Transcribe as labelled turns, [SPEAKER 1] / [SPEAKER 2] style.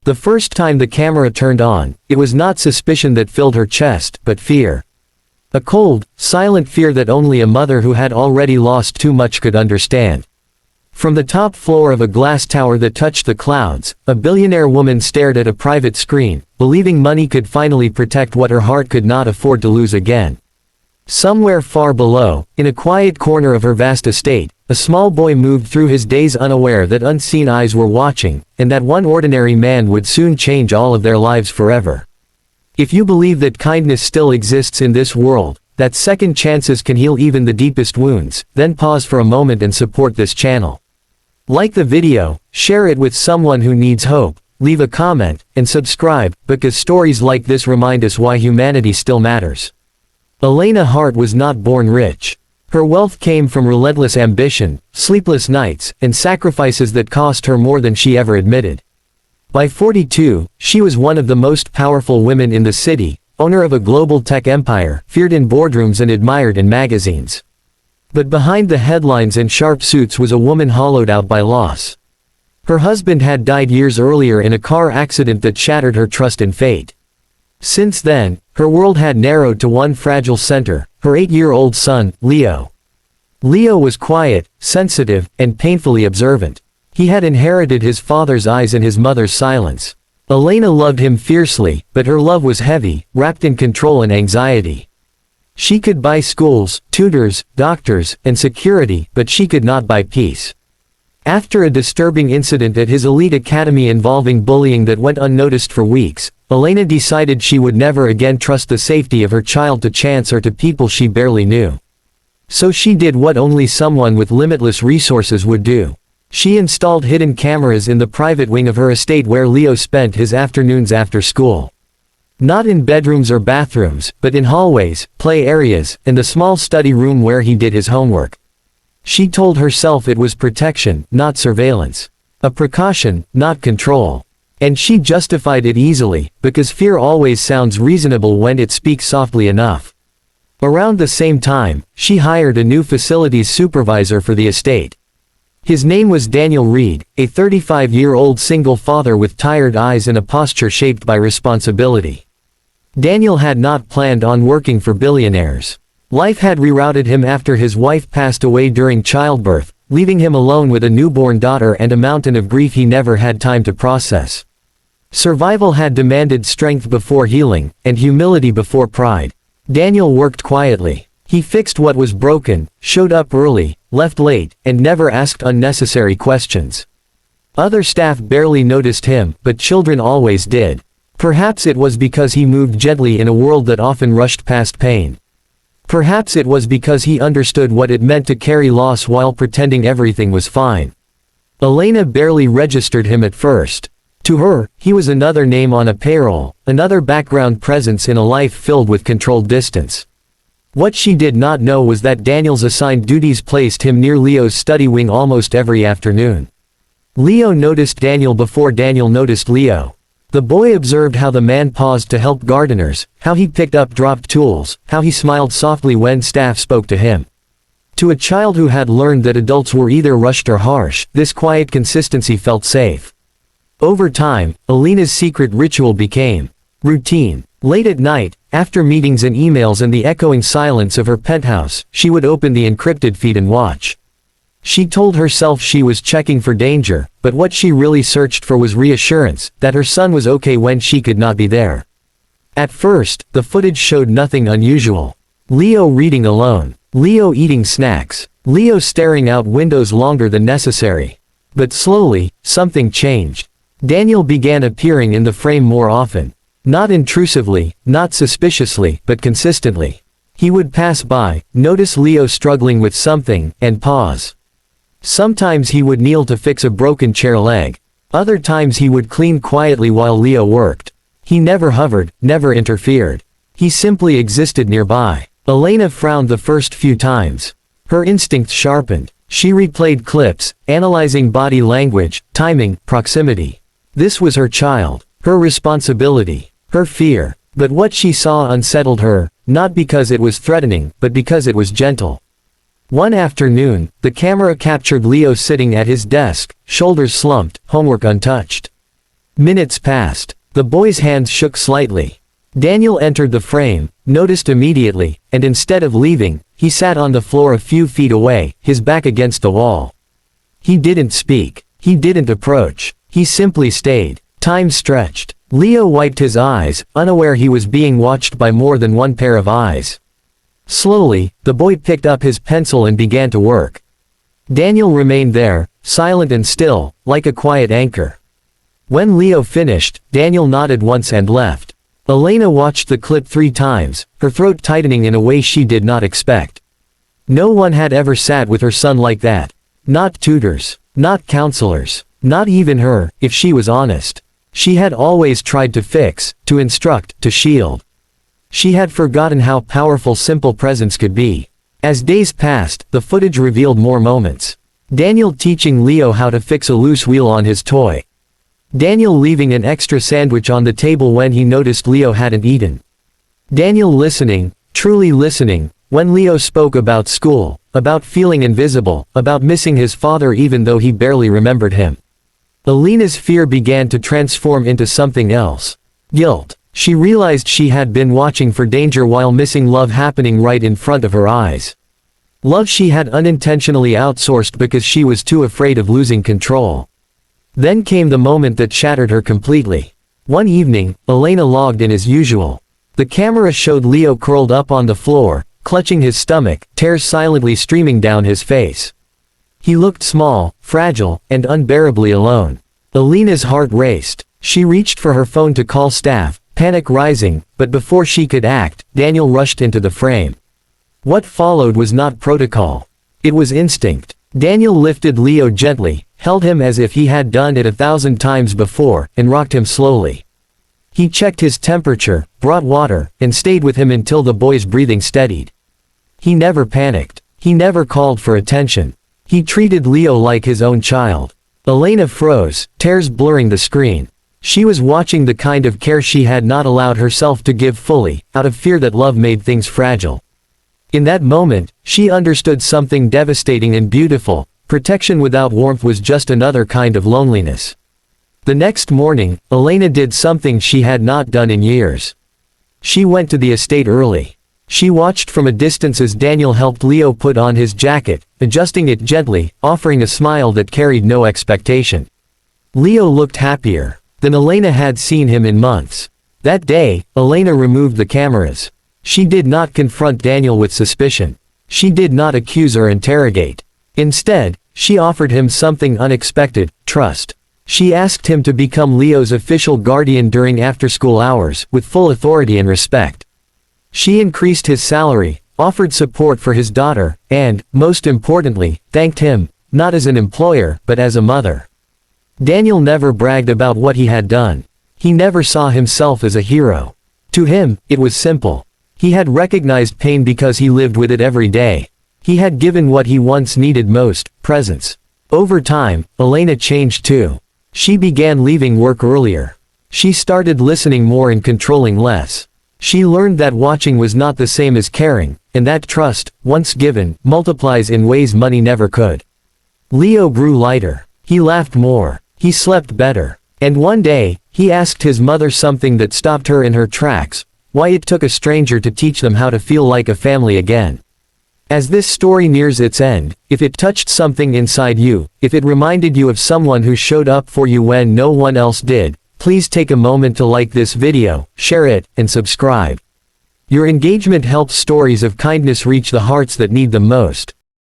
[SPEAKER 1] The first time the camera turned on, it was not suspicion that filled her chest, but fear. A cold, silent fear that only a mother who had already lost too much could understand. From the top floor of a glass tower that touched the clouds, a billionaire woman stared at a private screen, believing money could finally protect what her heart could not afford to lose again. Somewhere far below, in a quiet corner of her vast estate, a small boy moved through his days unaware that unseen eyes were watching, and that one ordinary man would soon change all of their lives forever. If you believe that kindness still exists in this world, that second chances can heal even the deepest wounds, then pause for a moment and support this channel. Like the video, share it with someone who needs hope, leave a comment, and subscribe, because stories like this remind us why humanity still matters. Elena Hart was not born rich. Her wealth came from relentless ambition, sleepless nights, and sacrifices that cost her more than she ever admitted. By 42, she was one of the most powerful women in the city, owner of a global tech empire, feared in boardrooms and admired in magazines. But behind the headlines and sharp suits was a woman hollowed out by loss. Her husband had died years earlier in a car accident that shattered her trust in fate. Since then, her world had narrowed to one fragile center, her 8-year-old son, Leo. Leo was quiet, sensitive, and painfully observant. He had inherited his father's eyes and his mother's silence. Elena loved him fiercely, but her love was heavy, wrapped in control and anxiety. She could buy schools, tutors, doctors, and security, but she could not buy peace. After a disturbing incident at his elite academy involving bullying that went unnoticed for weeks, Elena decided she would never again trust the safety of her child to chance or to people she barely knew. So she did what only someone with limitless resources would do. She installed hidden cameras in the private wing of her estate where Leo spent his afternoons after school. Not in bedrooms or bathrooms, but in hallways, play areas, and the small study room where he did his homework. She told herself it was protection, not surveillance. A precaution, not control. And she justified it easily, because fear always sounds reasonable when it speaks softly enough. Around the same time, she hired a new facilities supervisor for the estate. His name was Daniel Reed, a 35-year-old single father with tired eyes and a posture shaped by responsibility. Daniel had not planned on working for billionaires. Life had rerouted him after his wife passed away during childbirth, leaving him alone with a newborn daughter and a mountain of grief he never had time to process. Survival had demanded strength before healing, and humility before pride. Daniel worked quietly. He fixed what was broken, showed up early, left late, and never asked unnecessary questions. Other staff barely noticed him, but children always did. Perhaps it was because he moved gently in a world that often rushed past pain. Perhaps it was because he understood what it meant to carry loss while pretending everything was fine. Elena barely registered him at first. To her, he was another name on a payroll, another background presence in a life filled with controlled distance. What she did not know was that Daniel's assigned duties placed him near Leo's study wing almost every afternoon. Leo noticed Daniel before Daniel noticed Leo. The boy observed how the man paused to help gardeners, how he picked up dropped tools, how he smiled softly when staff spoke to him. To a child who had learned that adults were either rushed or harsh, this quiet consistency felt safe. Over time, Elena's secret ritual became routine. Late at night, after meetings and emails and the echoing silence of her penthouse, she would open the encrypted feed and watch. She told herself she was checking for danger, but what she really searched for was reassurance, that her son was okay when she could not be there. At first, the footage showed nothing unusual. Leo reading alone. Leo eating snacks. Leo staring out windows longer than necessary. But slowly, something changed. Daniel began appearing in the frame more often. Not intrusively, not suspiciously, but consistently. He would pass by, notice Leo struggling with something, and pause. Sometimes he would kneel to fix a broken chair leg. Other times he would clean quietly while Leo worked. He never hovered, never interfered. He simply existed nearby. Elena frowned the first few times. Her instincts sharpened. She replayed clips, analyzing body language, timing, proximity. This was her child, her responsibility, her fear. But what she saw unsettled her, not because it was threatening, but because it was gentle. One afternoon, the camera captured Leo sitting at his desk, shoulders slumped, homework untouched. Minutes passed. The boy's hands shook slightly. Daniel entered the frame, noticed immediately, and instead of leaving, he sat on the floor a few feet away, his back against the wall. He didn't speak. He didn't approach. He simply stayed. Time stretched. Leo wiped his eyes, unaware he was being watched by more than one pair of eyes. Slowly, the boy picked up his pencil and began to work. Daniel remained there, silent and still, like a quiet anchor. When Leo finished, Daniel nodded once and left. Elena watched the clip 3 times, her throat tightening in a way she did not expect. No one had ever sat with her son like that. Not tutors. Not counselors. Not even her, if she was honest. She had always tried to fix, to instruct, to shield. She had forgotten how powerful simple presence could be. As days passed, the footage revealed more moments. Daniel teaching Leo how to fix a loose wheel on his toy. Daniel leaving an extra sandwich on the table when he noticed Leo hadn't eaten. Daniel listening, truly listening, when Leo spoke about school, about feeling invisible, about missing his father even though he barely remembered him. Elena's fear began to transform into something else. Guilt. She realized she had been watching for danger while missing love happening right in front of her eyes. Love she had unintentionally outsourced because she was too afraid of losing control. Then came the moment that shattered her completely. One evening, Elena logged in as usual. The camera showed Leo curled up on the floor, clutching his stomach, tears silently streaming down his face. He looked small, fragile, and unbearably alone. Elena's heart raced. She reached for her phone to call staff, panic rising, but before she could act, Daniel rushed into the frame. What followed was not protocol. It was instinct. Daniel lifted Leo gently, held him as if he had done it 1,000 times before, and rocked him slowly. He checked his temperature, brought water, and stayed with him until the boy's breathing steadied. He never panicked. He never called for attention. He treated Leo like his own child. Elena froze, tears blurring the screen. She was watching the kind of care she had not allowed herself to give fully, out of fear that love made things fragile. In that moment, she understood something devastating and beautiful. Protection without warmth was just another kind of loneliness. The next morning, Elena did something she had not done in years. She went to the estate early. She watched from a distance as Daniel helped Leo put on his jacket, adjusting it gently, offering a smile that carried no expectation. Leo looked happier than Elena had seen him in months. That day, Elena removed the cameras. She did not confront Daniel with suspicion. She did not accuse or interrogate. Instead, she offered him something unexpected: trust. She asked him to become Leo's official guardian during after-school hours, with full authority and respect. She increased his salary, offered support for his daughter, and, most importantly, thanked him, not as an employer, but as a mother. Daniel never bragged about what he had done. He never saw himself as a hero. To him, it was simple. He had recognized pain because he lived with it every day. He had given what he once needed most: presence. Over time, Elena changed too. She began leaving work earlier. She started listening more and controlling less. She learned that watching was not the same as caring, and that trust, once given, multiplies in ways money never could. Leo grew lighter. He laughed more. He slept better. And one day, he asked his mother something that stopped her in her tracks: why it took a stranger to teach them how to feel like a family again. As this story nears its end, if it touched something inside you, if it reminded you of someone who showed up for you when no one else did, please take a moment to like this video, share it, and subscribe. Your engagement helps stories of kindness reach the hearts that need them most.